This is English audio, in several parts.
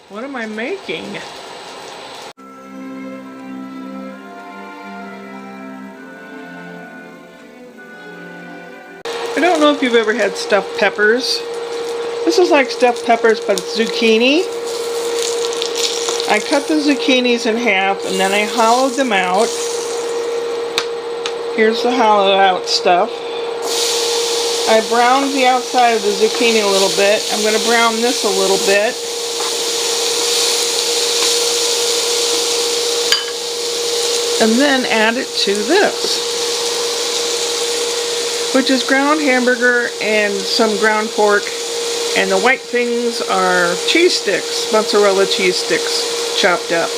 What am I making? I don't know if you've ever had stuffed peppers. This is like stuffed peppers, but it's zucchini. I cut the zucchinis in half and then I hollowed them out. Here's the hollowed out stuff. I browned the outside of the zucchini a little bit. I'm going to brown this a little bit. And then add it to this, which is ground hamburger and some ground pork. And the white things are cheese sticks, mozzarella cheese sticks, chopped up.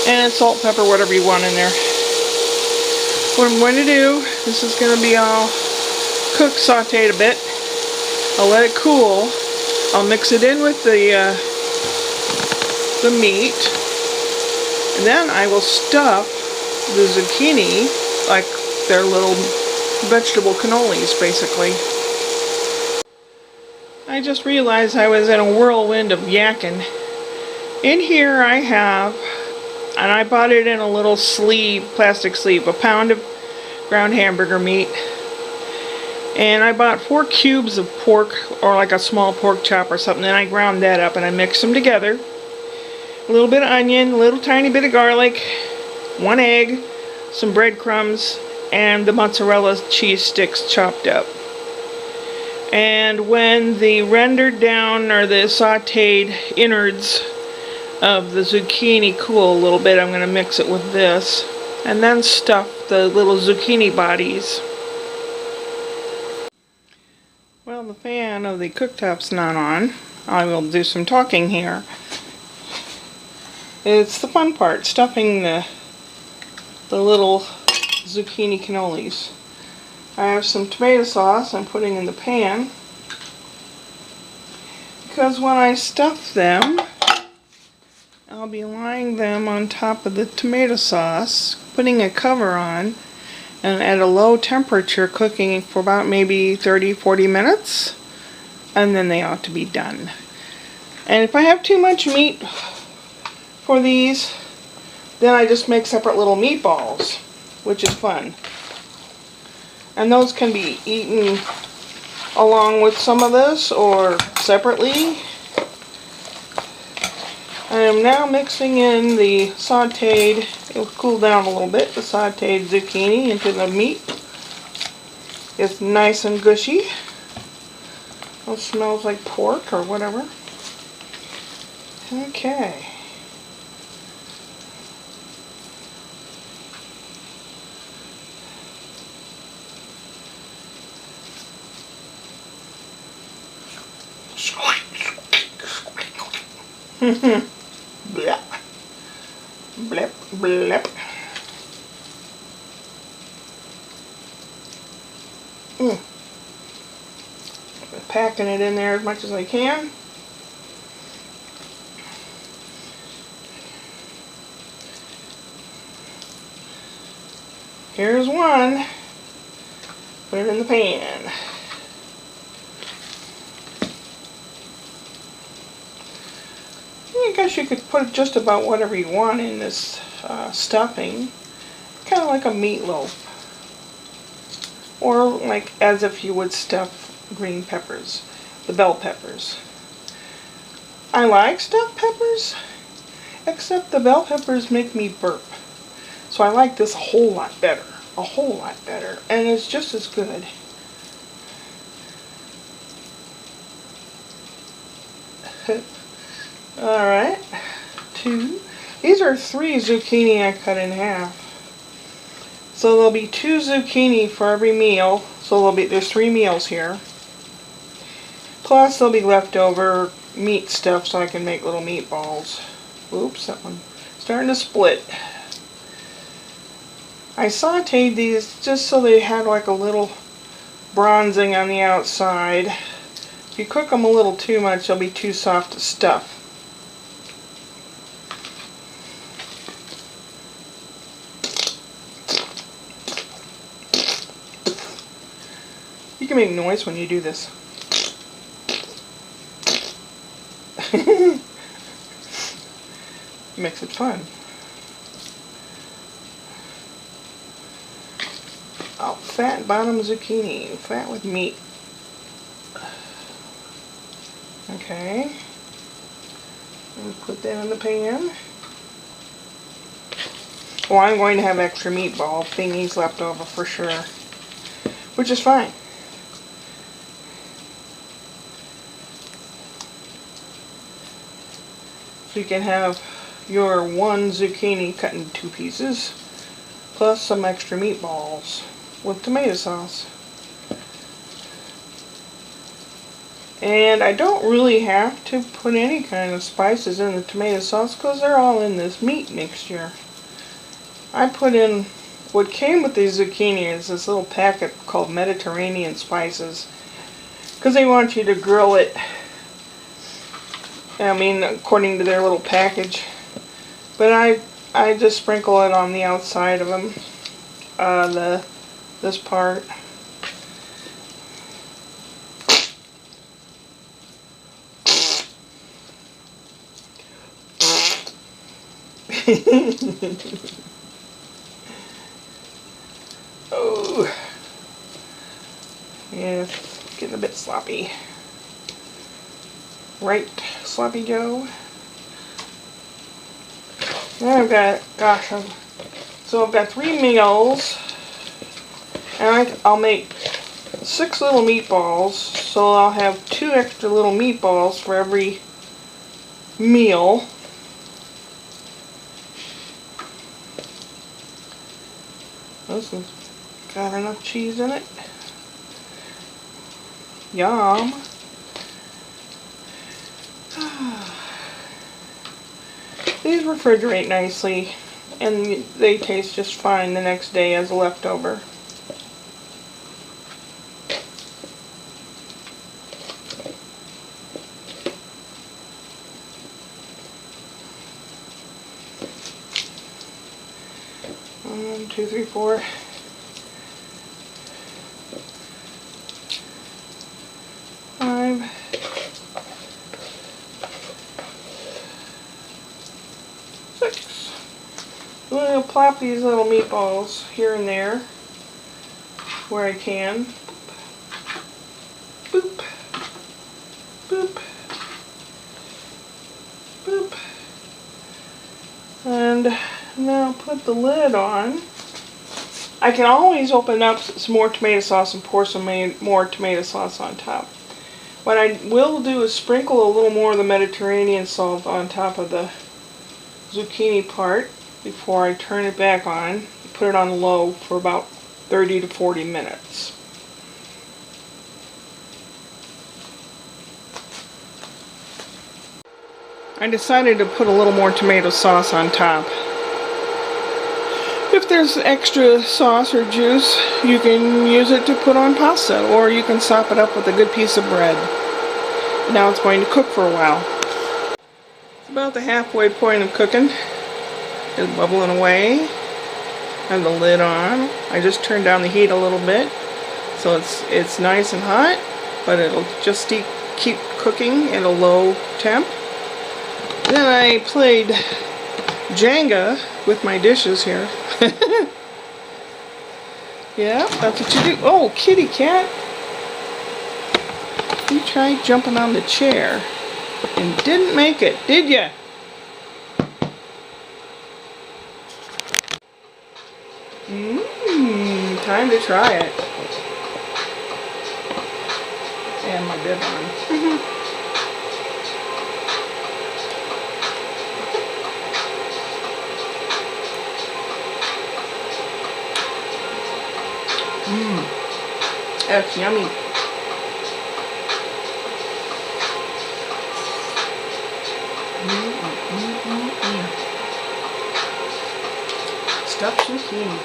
And salt, pepper, whatever you want in there. What I'm going to do, this is going to be all cooked, sauteed a bit. I'll let it cool. I'll mix it in with the meat. And then I will stuff the zucchini like they're little vegetable cannolis, basically. I just realized I was in a whirlwind of yakking. In here I have, and I bought it in a little sleeve, plastic sleeve, a pound of ground hamburger meat. And I bought 4 cubes of pork, or like a small pork chop or something, and I ground that up and I mixed them together. A little bit of onion, a little tiny bit of garlic, 1 egg, some breadcrumbs, and the mozzarella cheese sticks chopped up. And when the rendered down or the sauteed innards of the zucchini cool a little bit, I'm going to mix it with this and then stuff the little zucchini bodies. Well, the fan of the cooktop's not on. I will do some talking here. It's the fun part, stuffing the little zucchini cannolis. I have some tomato sauce I'm putting in the pan, because when I stuff them, I'll be laying them on top of the tomato sauce, putting a cover on, and at a low temperature cooking for about maybe 30-40 minutes, and then they ought to be done. And if I have too much meat for these, then I just make separate little meatballs, which is fun. And those can be eaten along with some of this or separately. I am now mixing in the sauteed, it will cool down a little bit, the sauteed zucchini into the meat. It's nice and gushy. It smells like pork or whatever. Okay. Blep. Blep, blep. Packing it in there as much as I can. Here's one. Put it in the pan. I guess you could put just about whatever you want in this stuffing. Kind of like a meatloaf. Or like as if you would stuff green peppers, the bell peppers. I like stuffed peppers, except the bell peppers make me burp. So I like this a whole lot better. A whole lot better. And it's just as good. Alright, 2. These are 3 zucchini I cut in half. So there'll be 2 zucchini for every meal. So there's 3 meals here. Plus there'll be leftover meat stuff so I can make little meatballs. Oops, that one's starting to split. I sauteed these just so they had like a little bronzing on the outside. If you cook them a little too much, they'll be too soft to stuff. You can make noise when you do this. Makes it fun. Oh, fat bottom zucchini, fat with meat. Okay. And put that in the pan. Well, I'm going to have extra meatball thingies left over for sure, which is fine. So you can have your one zucchini cut in 2 pieces, plus some extra meatballs with tomato sauce. And I don't really have to put any kind of spices in the tomato sauce because they're all in this meat mixture. I put in what came with these zucchini is this little packet called Mediterranean spices, because they want you to grill it, I mean, according to their little package. But I just sprinkle it on the outside of them, this part. Oh, yeah, it's getting a bit sloppy. Right, Sloppy Joe. Now I've got, so I've got 3 meals, and I'll make 6 little meatballs, so I'll have 2 extra little meatballs for every meal. This one's got enough cheese in it. Yum. These refrigerate nicely, and they taste just fine the next day as a leftover. One, two, three, four. 5. 6. I'm going to plop these little meatballs here and there where I can. Boop. Boop. Boop. And now put the lid on. I can always open up some more tomato sauce and pour some more tomato sauce on top. What I will do is sprinkle a little more of the Mediterranean salt on top of the zucchini part before I turn it back on. Put it on low for about 30 to 40 minutes. I decided to put a little more tomato sauce on top. If there's extra sauce or juice, you can use it to put on pasta, or you can sop it up with a good piece of bread. Now it's going to cook for a while. It's about the halfway point of cooking. It's bubbling away. I have the lid on. I just turned down the heat a little bit, so it's nice and hot, but it'll just keep cooking at a low temp. Then I played Jenga with my dishes here. Yeah, that's what you do. Oh, kitty cat. You tried jumping on the chair and didn't make it, did ya? Time to try it. And my bib on. That's yummy. Stuffed zucchini.